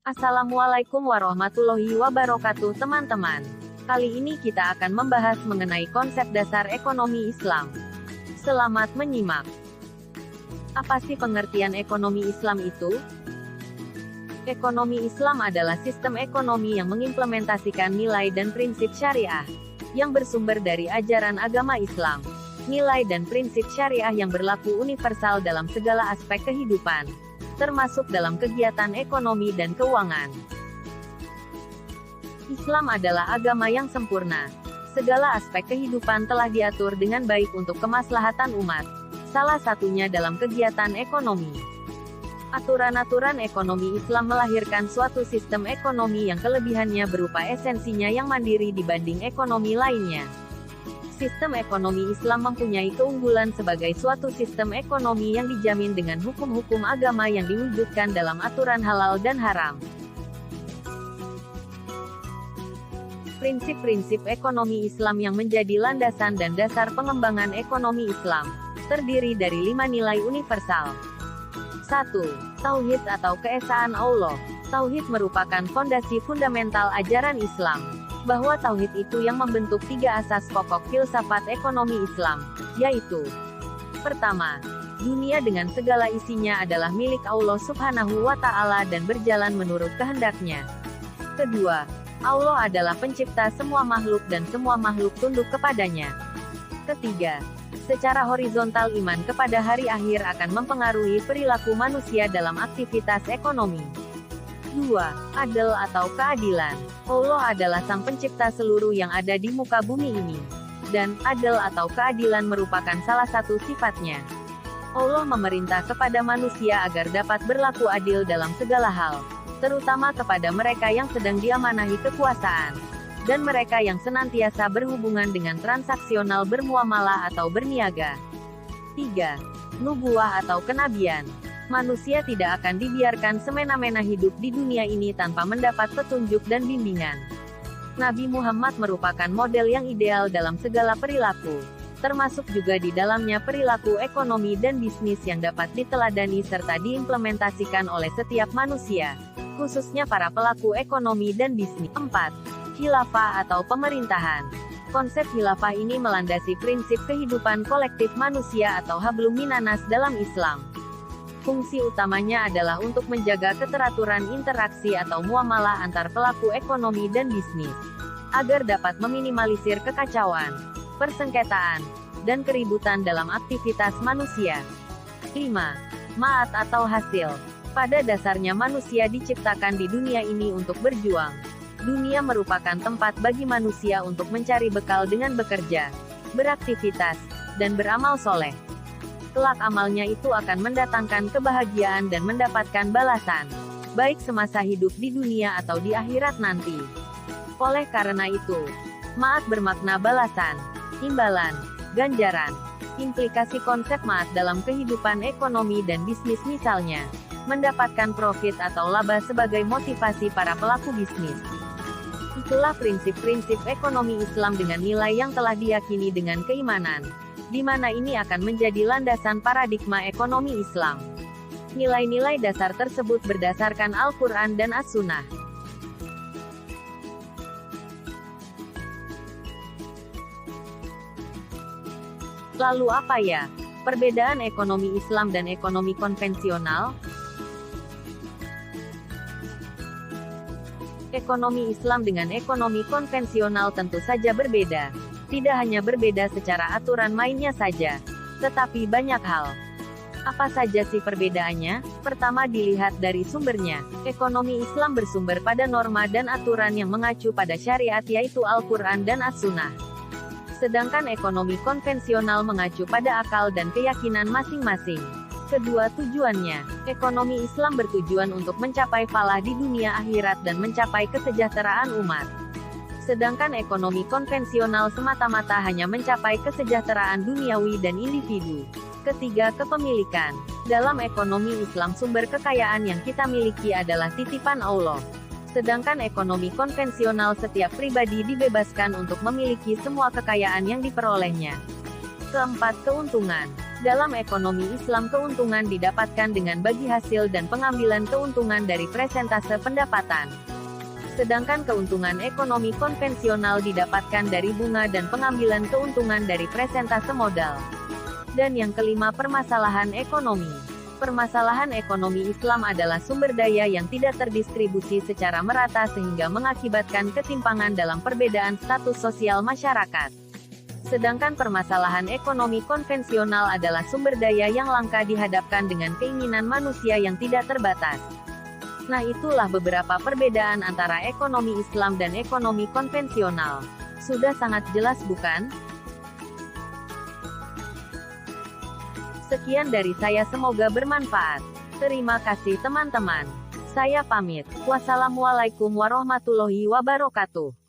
Assalamualaikum warahmatullahi wabarakatuh teman-teman. Kali ini kita akan membahas mengenai konsep dasar ekonomi Islam. Selamat menyimak. Apa sih pengertian ekonomi Islam itu? Ekonomi Islam adalah sistem ekonomi yang mengimplementasikan nilai dan prinsip syariah, yang bersumber dari ajaran agama Islam. Nilai dan prinsip syariah yang berlaku universal dalam segala aspek kehidupan, termasuk dalam kegiatan ekonomi dan keuangan. Islam adalah agama yang sempurna. Segala aspek kehidupan telah diatur dengan baik untuk kemaslahatan umat, salah satunya dalam kegiatan ekonomi. Aturan-aturan ekonomi Islam melahirkan suatu sistem ekonomi yang kelebihannya berupa esensinya yang mandiri dibanding ekonomi lainnya. Sistem ekonomi Islam mempunyai keunggulan sebagai suatu sistem ekonomi yang dijamin dengan hukum-hukum agama yang diwujudkan dalam aturan halal dan haram. Prinsip-prinsip ekonomi Islam yang menjadi landasan dan dasar pengembangan ekonomi Islam, terdiri dari 5 nilai universal. 1. Tauhid atau keesaan Allah. Tauhid merupakan fondasi fundamental ajaran Islam, bahwa tauhid itu yang membentuk 3 asas pokok filsafat ekonomi Islam, yaitu: pertama, dunia dengan segala isinya adalah milik Allah Subhanahu wa Ta'ala dan berjalan menurut kehendaknya. Kedua, Allah adalah pencipta semua makhluk dan semua makhluk tunduk kepadanya. Ketiga, secara horizontal iman kepada hari akhir akan mempengaruhi perilaku manusia dalam aktivitas ekonomi. 2. Adil atau keadilan. Allah adalah sang pencipta seluruh yang ada di muka bumi ini. Dan, adil atau keadilan merupakan salah satu sifatnya. Allah memerintah kepada manusia agar dapat berlaku adil dalam segala hal, terutama kepada mereka yang sedang diamanahi kekuasaan, dan mereka yang senantiasa berhubungan dengan transaksional bermuamalah atau berniaga. 3. Nubuwah atau kenabian. Manusia tidak akan dibiarkan semena-mena hidup di dunia ini tanpa mendapat petunjuk dan bimbingan. Nabi Muhammad merupakan model yang ideal dalam segala perilaku, termasuk juga di dalamnya perilaku ekonomi dan bisnis yang dapat diteladani serta diimplementasikan oleh setiap manusia, khususnya para pelaku ekonomi dan bisnis. 4. Khilafah atau pemerintahan. Konsep khilafah ini melandasi prinsip kehidupan kolektif manusia atau hablum minanas dalam Islam. Fungsi utamanya adalah untuk menjaga keteraturan interaksi atau muamalah antar pelaku ekonomi dan bisnis, agar dapat meminimalisir kekacauan, persengketaan, dan keributan dalam aktivitas manusia. 5. Ma'at atau hasil. Pada dasarnya manusia diciptakan di dunia ini untuk berjuang. Dunia merupakan tempat bagi manusia untuk mencari bekal dengan bekerja, beraktivitas, dan beramal soleh. Kelak amalnya itu akan mendatangkan kebahagiaan dan mendapatkan balasan, baik semasa hidup di dunia atau di akhirat nanti. Oleh karena itu, ma'at bermakna balasan, imbalan, ganjaran. Implikasi konsep ma'at dalam kehidupan ekonomi dan bisnis misalnya, mendapatkan profit atau laba sebagai motivasi para pelaku bisnis. Itulah prinsip-prinsip ekonomi Islam dengan nilai yang telah diyakini dengan keimanan, di mana ini akan menjadi landasan paradigma ekonomi Islam. Nilai-nilai dasar tersebut berdasarkan Al-Quran dan As-Sunnah. Lalu apa ya perbedaan ekonomi Islam dan ekonomi konvensional? Ekonomi Islam dengan ekonomi konvensional tentu saja berbeda. Tidak hanya berbeda secara aturan mainnya saja, tetapi banyak hal. Apa saja sih perbedaannya? Pertama, dilihat dari sumbernya. Ekonomi Islam bersumber pada norma dan aturan yang mengacu pada syariat yaitu Al-Quran dan As-Sunnah. Sedangkan ekonomi konvensional mengacu pada akal dan keyakinan masing-masing. Kedua, tujuannya. Ekonomi Islam bertujuan untuk mencapai falah di dunia akhirat dan mencapai kesejahteraan umat. Sedangkan ekonomi konvensional semata-mata hanya mencapai kesejahteraan duniawi dan individu. Ketiga, kepemilikan. Dalam ekonomi Islam sumber kekayaan yang kita miliki adalah titipan Allah. Sedangkan ekonomi konvensional setiap pribadi dibebaskan untuk memiliki semua kekayaan yang diperolehnya. Keempat, keuntungan. Dalam ekonomi Islam, keuntungan didapatkan dengan bagi hasil dan pengambilan keuntungan dari persentase pendapatan. Sedangkan keuntungan ekonomi konvensional didapatkan dari bunga dan pengambilan keuntungan dari persentase modal. Dan yang kelima, permasalahan ekonomi. Permasalahan ekonomi Islam adalah sumber daya yang tidak terdistribusi secara merata sehingga mengakibatkan ketimpangan dalam perbedaan status sosial masyarakat. Sedangkan permasalahan ekonomi konvensional adalah sumber daya yang langka dihadapkan dengan keinginan manusia yang tidak terbatas. Nah, itulah beberapa perbedaan antara ekonomi Islam dan ekonomi konvensional. Sudah sangat jelas bukan? Sekian dari saya, semoga bermanfaat. Terima kasih teman-teman. Saya pamit. Wassalamualaikum warahmatullahi wabarakatuh.